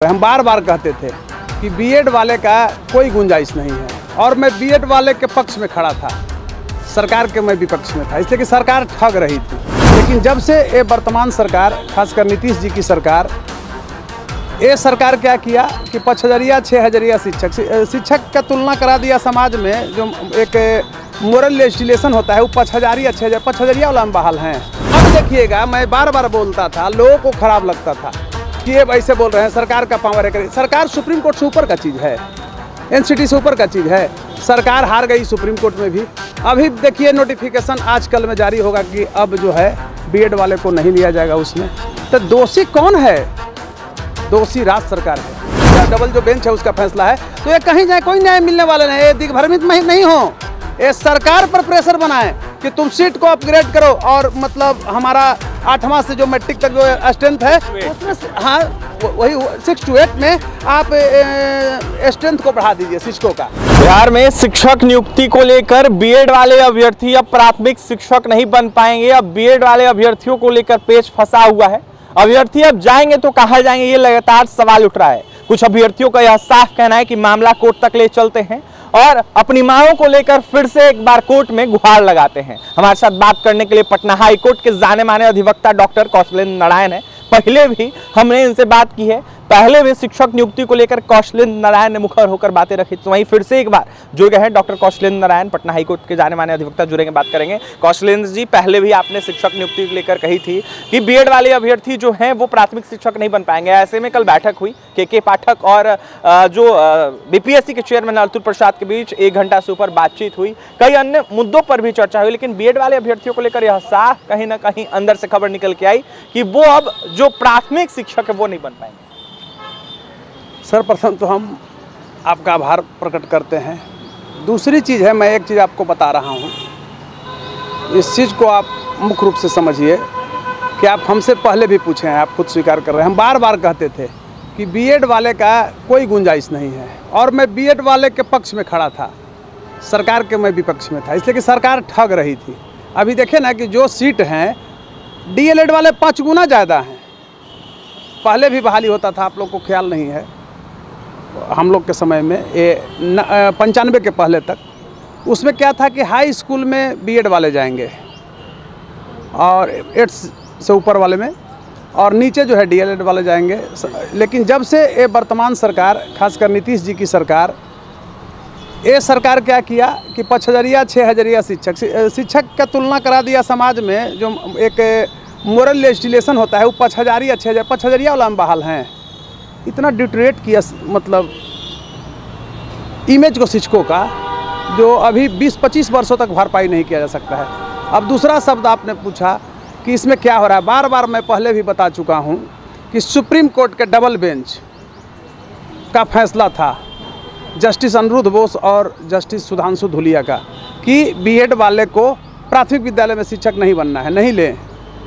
हम बार बार कहते थे कि बीएड वाले का कोई गुंजाइश नहीं है और मैं बीएड वाले के पक्ष में खड़ा था, सरकार के मैं विपक्ष में था, इसलिए कि सरकार ठग रही थी। लेकिन जब से ये वर्तमान सरकार, खासकर नीतीश जी की सरकार, ये सरकार क्या किया कि 5,000 6,000 शिक्षक का तुलना करा दिया समाज में। जो एक मोरल लेजिस्लेशन होता है वो 5,000 6,000 वाला में बहाल हैं। अब देखिएगा, मैं बार बार बोलता था, लोगों को खराब लगता था कि ये ऐसे बोल रहे हैं सरकार का पावर है। सरकार सुप्रीम कोर्ट से ऊपर का चीज़ है, एनसीटी से ऊपर का चीज़ है। सरकार हार गई सुप्रीम कोर्ट में भी। अभी देखिए नोटिफिकेशन आजकल में जारी होगा कि अब जो है बीएड वाले को नहीं लिया जाएगा उसमें। तो दोषी कौन है? दोषी राज्य सरकार है। डबल जो बेंच है उसका फैसला है, तो ये कहीं जाए कोई न्याय मिलने वाला नहीं। ये दिग्भ्रमित नहीं हो, ये सरकार पर प्रेशर बनाए कि तुम सीट को अपग्रेड करो और मतलब हमारा 8वां से जो मैट्रिक तक जो स्ट्रेंथ है उसमें, हाँ वही 6 to 8 में आप स्ट्रेंथ को बढ़ा दीजिए शिक्षकों का। बिहार में शिक्षक नियुक्ति को लेकर बीएड वाले अभ्यर्थी अब प्राथमिक शिक्षक नहीं बन पाएंगे। अब बीएड वाले अभ्यर्थियों को लेकर पेच फंसा हुआ है। अभ्यर्थी अब जाएंगे तो कहाँ जाएंगे, ये लगातार सवाल उठ रहा है। कुछ अभ्यर्थियों का यह साफ कहना है कि मामला कोर्ट तक ले चलते हैं और अपनी मांगों को लेकर फिर से एक बार कोर्ट में गुहार लगाते हैं। हमारे साथ बात करने के लिए पटना हाई कोर्ट के जाने माने अधिवक्ता डॉक्टर कौशलेंद्र नारायण है। पहले भी हमने इनसे बात की है, पहले भी शिक्षक नियुक्ति को लेकर कौशलेंद्र नारायण ने मुखर होकर बातें रखी। तो वहीं फिर से एक बार जुड़ गए हैं डॉक्टर कौशलेंद्र नारायण, पटना हाईकोर्ट के जाने माने अधिवक्ता, जुड़ेंगे, बात करेंगे। कौशलेंद्र जी, पहले भी आपने शिक्षक नियुक्ति को लेकर कही थी कि बीएड वाले अभ्यर्थी जो हैं वो प्राथमिक शिक्षक नहीं बन पाएंगे। ऐसे में कल बैठक हुई के पाठक और जो बीपीएससी के चेयरमैन अतुल प्रसाद के बीच 1 घंटा से ऊपर बातचीत हुई। कई अन्य मुद्दों पर भी चर्चा हुई, लेकिन बीएड वाले अभ्यर्थियों को लेकर यह साफ कहीं ना कहीं अंदर से खबर निकल के आई कि वो अब जो प्राथमिक शिक्षक है वो नहीं बन पाएंगे। सर्वप्रथम तो हम आपका आभार प्रकट करते हैं। दूसरी चीज़ है, मैं एक चीज़ आपको बता रहा हूँ, इस चीज़ को आप मुख्य रूप से समझिए कि आप हमसे पहले भी पूछे हैं, आप खुद स्वीकार कर रहे हैं। हम बार बार कहते थे कि बीएड वाले का कोई गुंजाइश नहीं है और मैं बीएड वाले के पक्ष में खड़ा था, सरकार के मैं विपक्ष में था, इसलिए कि सरकार ठग रही थी। अभी देखें ना कि जो सीट हैं डीएलएड वाले 5 गुना ज़्यादा हैं। पहले भी बहाली होता था, आप लोग को ख्याल नहीं है, हम लोग के समय में ये 95 के पहले तक। उसमें क्या था कि हाई स्कूल में बीएड वाले जाएंगे और 8 से ऊपर वाले में, और नीचे जो है डीएलएड वाले जाएंगे। लेकिन जब से ये वर्तमान सरकार, खासकर नीतीश जी की सरकार, ये सरकार क्या किया कि 5,000 6,000 शिक्षक का तुलना करा दिया समाज में। जो एक मोरल लेजिस्लेशन होता है वो 5,000 6,000 वाला में बहाल हैं। इतना डिटरेट किया मतलब इमेज को शिक्षकों का, जो अभी 20-25 वर्षों तक भरपाई नहीं किया जा सकता है। अब दूसरा शब्द आपने पूछा कि इसमें क्या हो रहा है। बार बार मैं पहले भी बता चुका हूं कि सुप्रीम कोर्ट के डबल बेंच का फैसला था, जस्टिस अनिरुद्ध बोस और जस्टिस सुधांशु धूलिया का, कि बीएड वाले को प्राथमिक विद्यालय में शिक्षक नहीं बनना है, नहीं लें।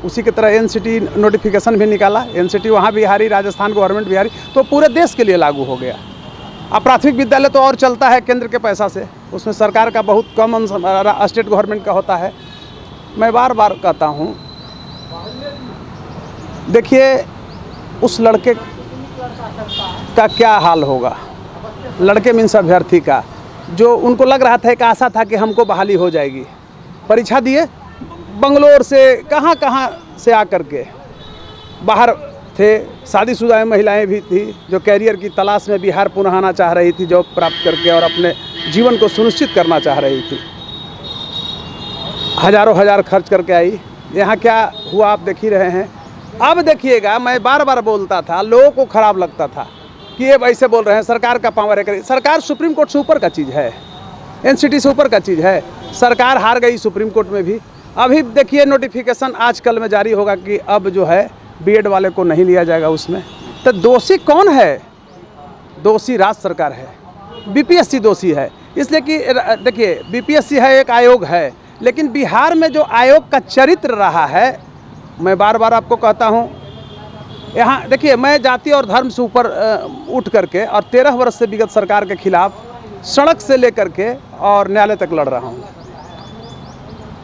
उसी की तरह एनसीटी नोटिफिकेशन भी निकाला, एनसीटी वहाँ बिहारी, राजस्थान गवर्नमेंट बिहारी, तो पूरे देश के लिए लागू हो गया। अब प्राथमिक विद्यालय तो और चलता है केंद्र के पैसा से, उसमें सरकार का बहुत कम स्टेट गवर्नमेंट का होता है। मैं बार बार कहता हूँ, देखिए उस लड़के का क्या हाल होगा, लड़के मीन्स अभ्यर्थी का, जो उनको लग रहा था, एक आशा था कि हमको बहाली हो जाएगी। परीक्षा दिए, बंगलोर से कहाँ से आकर के बाहर थे, शादीशुदा महिलाएं भी थी जो कैरियर की तलाश में बिहार पुनः आना चाह रही थी, जॉब प्राप्त करके और अपने जीवन को सुनिश्चित करना चाह रही थी। हजारों हजार खर्च करके आई। यहाँ क्या हुआ आप देख ही रहे हैं। अब देखिएगा, मैं बार बार बोलता था, लोगों को खराब लगता था कि ये ऐसे बोल रहे हैं सरकार का पावर है। सरकार सुप्रीम कोर्ट से ऊपर का चीज़ है, एनसीटी से ऊपर का चीज़ है। सरकार हार गई सुप्रीम कोर्ट में भी। अभी देखिए नोटिफिकेशन आजकल में जारी होगा कि अब जो है बीएड वाले को नहीं लिया जाएगा उसमें। तो दोषी कौन है? दोषी राज्य सरकार है, बीपीएससी दोषी है। इसलिए कि देखिए बीपीएससी है, एक आयोग है, लेकिन बिहार में जो आयोग का चरित्र रहा है, मैं बार बार आपको कहता हूँ, यहाँ देखिए मैं जाति और धर्म से ऊपर उठ करके और 13 वर्ष से विगत सरकार के खिलाफ सड़क से लेकर के और न्यायालय तक लड़ रहा हूँ।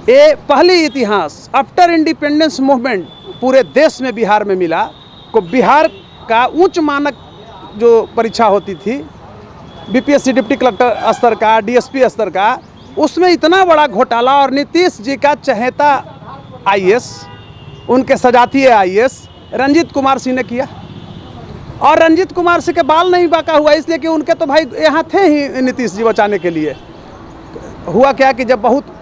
ये पहली इतिहास आफ्टर इंडिपेंडेंस मूवमेंट पूरे देश में बिहार में मिला को बिहार का उच्च मानक जो परीक्षा होती थी बीपीएससी डिप्टी कलेक्टर स्तर का, डीएसपी स्तर का, उसमें इतना बड़ा घोटाला और नीतीश जी का चहेता आईएएस, उनके सजातीय आईएएस रंजीत कुमार सिंह ने किया। और रंजीत कुमार सिंह के बाल नहीं बाका हुआ, इसलिए कि उनके तो भाई यहाँ थे ही नीतीश जी बचाने के लिए। हुआ क्या कि जब बहुत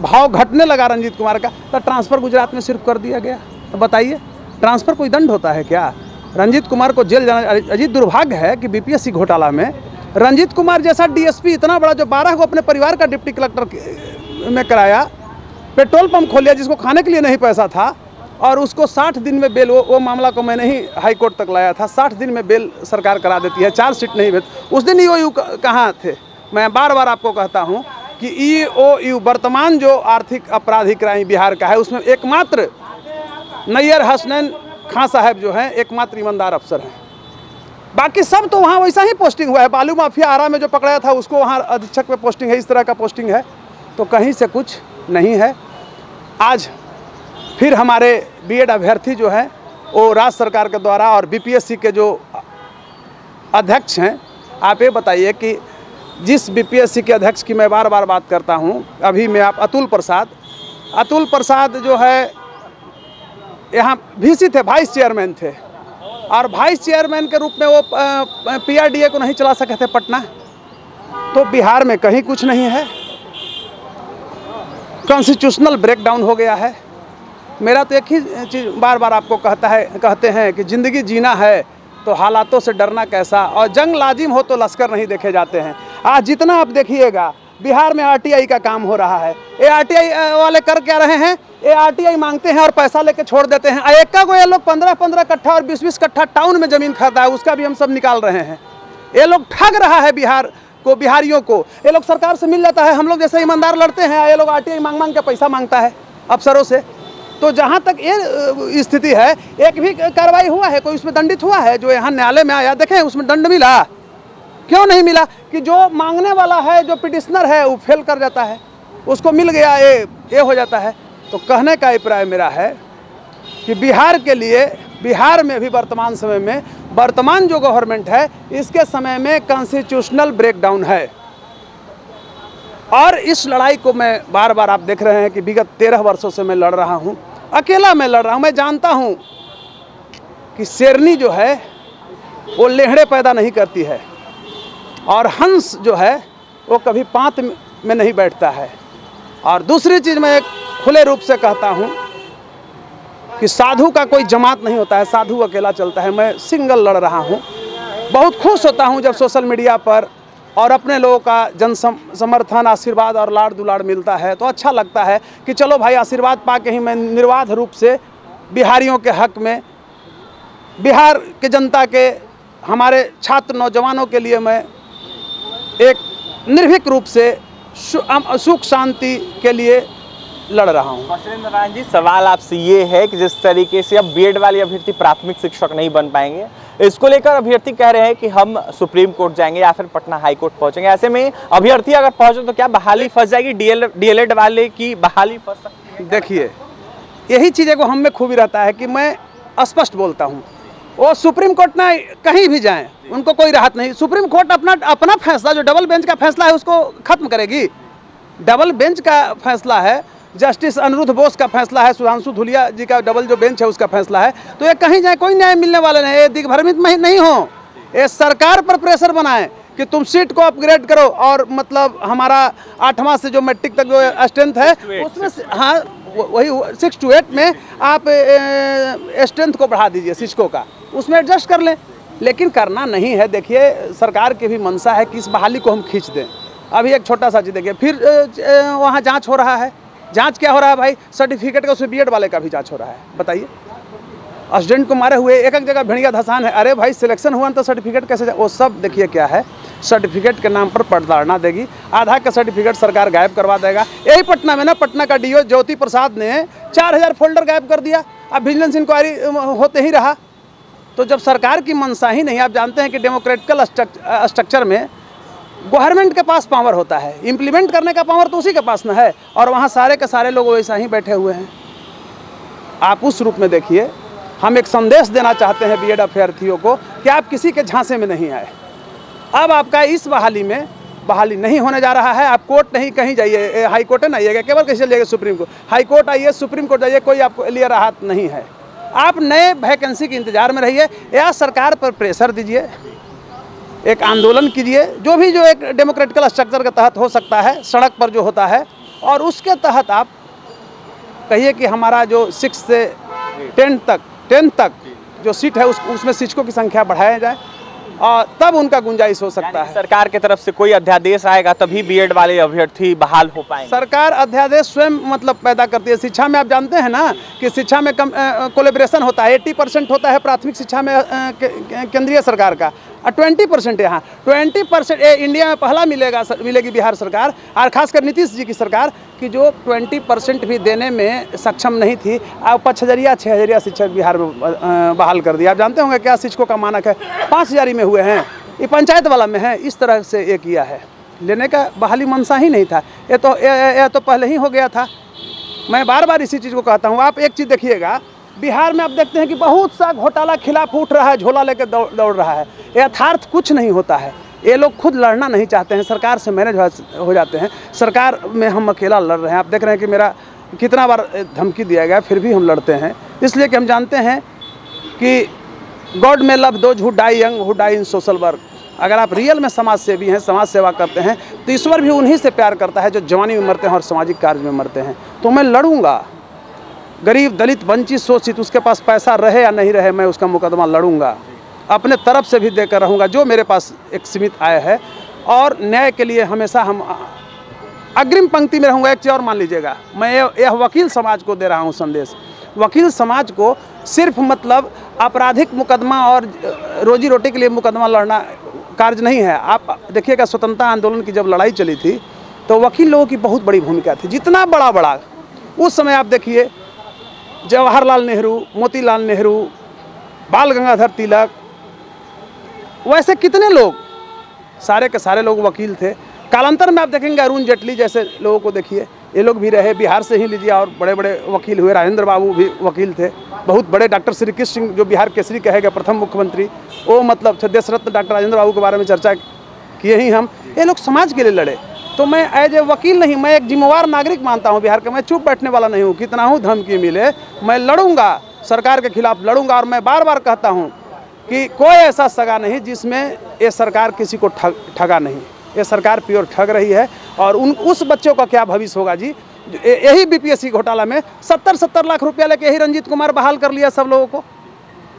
भाव घटने लगा रंजीत कुमार का, तो ट्रांसफ़र गुजरात में सिर्फ कर दिया गया। तो बताइए, ट्रांसफ़र कोई दंड होता है क्या? रंजीत कुमार को जेल जाना। अजीत दुर्भाग्य है कि बीपीएससी घोटाला में रंजीत कुमार जैसा डीएसपी इतना बड़ा, जो 12 को अपने परिवार का डिप्टी कलेक्टर में कराया, पेट्रोल पंप खोल लिया जिसको खाने के लिए नहीं पैसा था, और उसको 60 दिन में बेल, वो मामला को मैंने ही हाई कोर्ट तक लाया था, 60 दिन में बेल सरकार करा देती है, चार्जशीट नहीं भेज। उस दिन ईओयू कहाँ थे? मैं बार बार आपको कहता हूँ कि ईओयू वर्तमान जो आर्थिक आपराधिक क्राइम बिहार का है, उसमें एकमात्र नैयर हसनैन खां साहब जो हैं एकमात्र ईमानदार अफसर हैं। बाकी सब तो वहाँ वैसा ही पोस्टिंग हुआ है। बालू माफिया आरा में जो पकड़ाया था उसको वहाँ अधीक्षक पे पोस्टिंग है, इस तरह का पोस्टिंग है, तो कहीं से कुछ नहीं है। आज फिर हमारे बीएड अभ्यर्थी जो हैं वो राज्य सरकार के द्वारा और बीपीएससी के जो अध्यक्ष हैं, आप ये बताइए कि जिस बीपीएससी के अध्यक्ष की मैं बार बार बात करता हूँ, अभी मैं आप अतुल प्रसाद जो है यहाँ वीसी थे, वाइस चेयरमैन थे, और वाइस चेयरमैन के रूप में वो पीआरडीए को नहीं चला सके थे पटना। तो बिहार में कहीं कुछ नहीं है, कॉन्स्टिट्यूशनल ब्रेकडाउन हो गया है। मेरा तो एक ही चीज़ बार बार आपको कहते हैं कि ज़िंदगी जीना है तो हालातों से डरना कैसा, और जंग लाजिम हो तो लश्कर नहीं देखे जाते हैं। आज जितना आप देखिएगा बिहार में आरटीआई का काम हो रहा है, ये आरटीआई वाले कर क्या रहे हैं? ये आरटीआई मांगते हैं और पैसा लेके छोड़ देते हैं। एक को ये लोग 15-15 कट्ठा और 20-20 कट्ठा टाउन में ज़मीन खरीदा है, उसका भी हम सब निकाल रहे हैं। ये लोग ठग रहा है बिहार को, बिहारियों को। ये लोग सरकार से मिल जाता है, हम लोग जैसे ईमानदार लड़ते हैं, ये लोग आरटीआई मांग के पैसा मांगता है अफसरों से। तो जहाँ तक ये स्थिति है, एक भी कार्रवाई हुआ है, कोई उसमें दंडित हुआ है? जो यहाँ न्यायालय में आया, देखें उसमें दंड मिला? क्यों नहीं मिला? कि जो मांगने वाला है, जो पिटिशनर है, वो फेल कर जाता है, उसको मिल गया, ये हो जाता है। तो कहने का अभिप्राय मेरा है कि बिहार के लिए, बिहार में भी वर्तमान समय में, वर्तमान जो गवर्नमेंट है, इसके समय में कॉन्स्टिट्यूशनल ब्रेकडाउन है। और इस लड़ाई को मैं बार बार, आप देख रहे हैं कि विगत 13 वर्षों से मैं लड़ रहा हूँ, अकेला मैं लड़ रहा हूँ। मैं जानता हूँ कि शेरनी जो है वो लेहड़े पैदा नहीं करती है, और हंस जो है वो कभी पांत में नहीं बैठता है। और दूसरी चीज़ मैं एक खुले रूप से कहता हूँ कि साधु का कोई जमात नहीं होता है, साधु अकेला चलता है। मैं सिंगल लड़ रहा हूँ। बहुत खुश होता हूँ जब सोशल मीडिया पर और अपने लोगों का जन समर्थन, आशीर्वाद और लाड़ दुलाड़ मिलता है, तो अच्छा लगता है कि चलो भाई, आशीर्वाद पा के ही मैं निर्बाध रूप से बिहारियों के हक में, बिहार के जनता के, हमारे छात्र नौजवानों के लिए मैं एक निर्भीक रूप से सुख शांति के लिए लड़ रहा हूँ। कौशलेंद्र नारायण जी, सवाल आपसे ये है कि जिस तरीके से अब बीएड वाले अभ्यर्थी प्राथमिक शिक्षक नहीं बन पाएंगे, इसको लेकर अभ्यर्थी कह रहे हैं कि हम सुप्रीम कोर्ट जाएंगे या फिर पटना हाई कोर्ट पहुंचेंगे। ऐसे में अभ्यर्थी अगर पहुंचे तो क्या बहाली फंस जाएगी? डीएलएड वाले की बहाली फंस सकती है? देखिए, यही चीज़ें को हम में खूबी रहता है कि मैं स्पष्ट बोलता हूँ। वो सुप्रीम कोर्ट ना कहीं भी जाएं, उनको कोई राहत नहीं। सुप्रीम कोर्ट अपना फैसला, जो डबल बेंच का फैसला है, उसको खत्म करेगी। डबल बेंच का फैसला है, जस्टिस अनिरुद्ध बोस का फैसला है, सुधांशु धुलिया जी का डबल जो बेंच है उसका फैसला है। तो ये कहीं जाए कोई न्याय मिलने वाला नहीं है। ये दिग्भ्रमित नहीं हो, ये सरकार पर प्रेशर बनाएं कि तुम सीट को अपग्रेड करो, और मतलब हमारा 8वां से जो मैट्रिक तक जो स्ट्रेंथ है उसमें, हाँ वही 6 to 8 में आप स्ट्रेंथ को बढ़ा दीजिए, शिक्षकों का, उसमें एडजस्ट कर लें। लेकिन करना नहीं है। देखिए, सरकार की भी मंशा है कि इस बहाली को हम खींच दें। अभी एक छोटा सा चीज़ देखिए, फिर वहाँ जांच हो रहा है। जांच क्या हो रहा है भाई? सर्टिफिकेट का, उसमें बीएड वाले का भी जांच हो रहा है। बताइए, स्टूडेंट को मारे हुए एक जगह भिड़िया धसान है। अरे भाई, सिलेक्शन हुआ तो सर्टिफिकेट कैसे वो सब देखिए क्या है, सर्टिफिकेट के नाम पर प्रताड़ना देगी। आधा का सर्टिफिकेट सरकार गायब करवा देगा। यही पटना में ना, पटना का डीओ ज्योति प्रसाद ने 4000 फोल्डर गायब कर दिया। अब विजिलेंस इंक्वायरी होते ही रहा। तो जब सरकार की मंशा ही नहीं, आप जानते हैं कि डेमोक्रेटिकल स्ट्रक्चर में गवर्नमेंट के पास पावर होता है, इम्प्लीमेंट करने का पावर तो उसी के पास न है, और वहाँ सारे के सारे लोग वैसा ही बैठे हुए हैं। आप उस रूप में देखिए हम एक संदेश देना चाहते हैं बीएड अभ्यर्थियों को कि आप किसी के झांसे में नहीं आए। अब आपका इस बहाली में बहाली नहीं होने जा रहा है। आप कोर्ट नहीं कहीं जाइए, हाई कोर्ट नहीं आइएगा, केवल कैसे जाइएगा सुप्रीम कोर्ट, हाई कोर्ट आइए, सुप्रीम कोर्ट जाइए, कोई आपको लिए राहत नहीं है। आप नए वैकेंसी के इंतजार में रहिए या सरकार पर प्रेशर दीजिए, एक आंदोलन कीजिए, जो एक डेमोक्रेटिकल स्ट्रक्चर के तहत हो सकता है, सड़क पर जो होता है, और उसके तहत आप कहिए कि हमारा जो 6 से 10 तक जो सीट है उसमें शिक्षकों की संख्या बढ़ाया जाए और तब उनका गुंजाइश हो सकता है। सरकार की तरफ से कोई अध्यादेश आएगा तभी बीएड वाले अभ्यर्थी बहाल हो पाएंगे। सरकार अध्यादेश स्वयं मतलब पैदा करती है। शिक्षा में आप जानते हैं ना कि शिक्षा में कोलैबोरेशन होता है, 80% होता है प्राथमिक शिक्षा में केंद्रीय सरकार का, और 20% यहाँ 20% इंडिया में पहला मिलेगी बिहार सरकार, और खासकर नीतीश जी की सरकार, कि जो 20% भी देने में सक्षम नहीं थी। अब 5,000 शिक्षक बिहार में बहाल कर दिया। आप जानते होंगे क्या शिक्षकों का मानक है, 5,000 में हुए हैं, ये पंचायत वाला में है। इस तरह से ये किया है, लेने का बहाली मनसा ही नहीं था। ये तो पहले ही हो गया था। मैं बार बार इसी चीज़ को कहता हूँ। आप एक चीज़ देखिएगा, बिहार में आप देखते हैं कि बहुत सा घोटाला खिलाफ उठ रहा है, झोला लेकर दौड़ रहा है। यथार्थ कुछ नहीं होता है। ये लोग खुद लड़ना नहीं चाहते हैं, सरकार से मैनेज हो जाते हैं। सरकार में हम अकेला लड़ रहे हैं। आप देख रहे हैं कि मेरा कितना बार धमकी दिया गया, फिर भी हम लड़ते हैं, इसलिए कि हम जानते हैं कि God may love those who die young who die in social work. अगर आप रियल में समाज सेवी हैं, समाज सेवा करते हैं, तो ईश्वर भी उन्हीं से प्यार करता है जो जवानी में मरते हैं और सामाजिक कार्य में मरते हैं। तो मैं लड़ूंगा, गरीब दलित वंचित शोषित, उसके पास पैसा रहे या नहीं रहे, मैं उसका मुकदमा लड़ूंगा, अपने तरफ से भी देकर रहूँगा जो मेरे पास एक सीमित आय है, और न्याय के लिए हमेशा हम अग्रिम पंक्ति में रहूँगा। एक चीज़ और मान लीजिएगा, मैं यह वकील समाज को दे रहा हूँ संदेश। वकील समाज को सिर्फ मतलब आपराधिक मुकदमा और रोजी रोटी के लिए मुकदमा लड़ना कार्य नहीं है। आप देखिएगा, स्वतंत्रता आंदोलन की जब लड़ाई चली थी तो वकील लोगों की बहुत बड़ी भूमिका थी। जितना बड़ा उस समय आप देखिए, जवाहरलाल नेहरू, मोतीलाल नेहरू, बाल गंगाधर तिलक, वैसे कितने लोग, सारे के सारे लोग वकील थे। कालांतर में आप देखेंगे अरुण जेटली जैसे लोगों को देखिए, ये लोग भी रहे, बिहार से ही लीजिए, और बड़े बड़े वकील हुए। राजेंद्र बाबू भी वकील थे, बहुत बड़े। डॉक्टर श्री कृष्ण सिंह जो बिहार केसरी कहे गए प्रथम मुख्यमंत्री, वो मतलब थे। देश रत्न डॉक्टर राजेंद्र बाबू के बारे में चर्चा किए ही हम। ये लोग समाज के लिए लड़े। तो मैं एज ए वकील नहीं, मैं एक जिम्मेवार नागरिक मानता हूँ बिहार का। मैं चुप बैठने वाला नहीं हूँ। कितना हूँ धमकी मिले, मैं लड़ूंगा, सरकार के खिलाफ लड़ूंगा। और मैं बार बार कहता हूँ कि कोई ऐसा सगा नहीं जिसमें ये सरकार किसी को ठगा नहीं। ये सरकार प्योर ठग रही है। और उस बच्चों का क्या भविष्य होगा जी। यही बीपीएससी घोटाला में 70 लाख रुपया लेके यही रंजीत कुमार बहाल कर लिया सब लोगों को।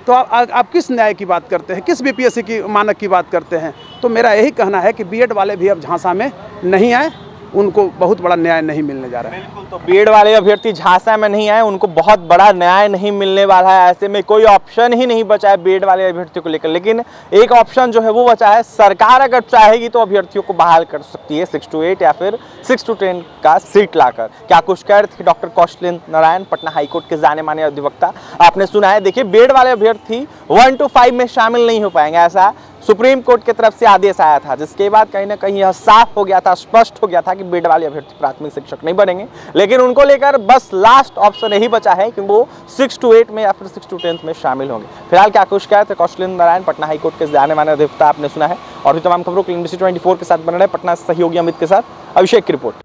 तो आप किस न्याय की बात करते हैं, किस बीपीएससी की मानक की बात करते हैं। तो मेरा यही कहना है कि बीएड वाले भी अब झांसा में नहीं आए, उनको बहुत बड़ा न्याय नहीं मिलने जा रहा है। बिल्कुल, तो बीएड वाले अभ्यर्थी झांसा में नहीं आए, उनको बहुत बड़ा न्याय नहीं मिलने वाला है। ऐसे में कोई ऑप्शन ही नहीं बचा है बीएड वाले अभ्यर्थियों को लेकर। लेकिन एक ऑप्शन जो है वो बचा है, सरकार अगर चाहेगी तो अभ्यर्थियों को बहाल कर सकती है 6 to 8 या फिर 6 to 10 का सीट लाकर। क्या कुछ कह रहे थे डॉक्टर कौशलेंद्र नारायण, पटना हाईकोर्ट के जाने माने अधिवक्ता। आपने सुना है। देखिए, बीएड वाले अभ्यर्थी 1 to 5 में शामिल नहीं हो पाएंगे, ऐसा सुप्रीम कोर्ट की तरफ से आदेश आया था, जिसके बाद कहीं ना कहीं यह साफ हो गया था, स्पष्ट हो गया था कि बीएड वाले अभ्यर्थी प्राथमिक शिक्षक नहीं बनेंगे। लेकिन उनको लेकर बस लास्ट ऑप्शन यही बचा है कि वो 6 to 8 में या फिर 6 to 10 में शामिल होंगे। फिलहाल क्या कुछ कहे थे कौशलेंद्र नारायण, पटना हाईकोर्ट के जाने माने अधिवक्ता, आपने सुना है। और भी तमाम खबरों के लिए NBC 24 के साथ बन रहे पटना सहयोगी अमित के साथ अभिषेक की रिपोर्ट।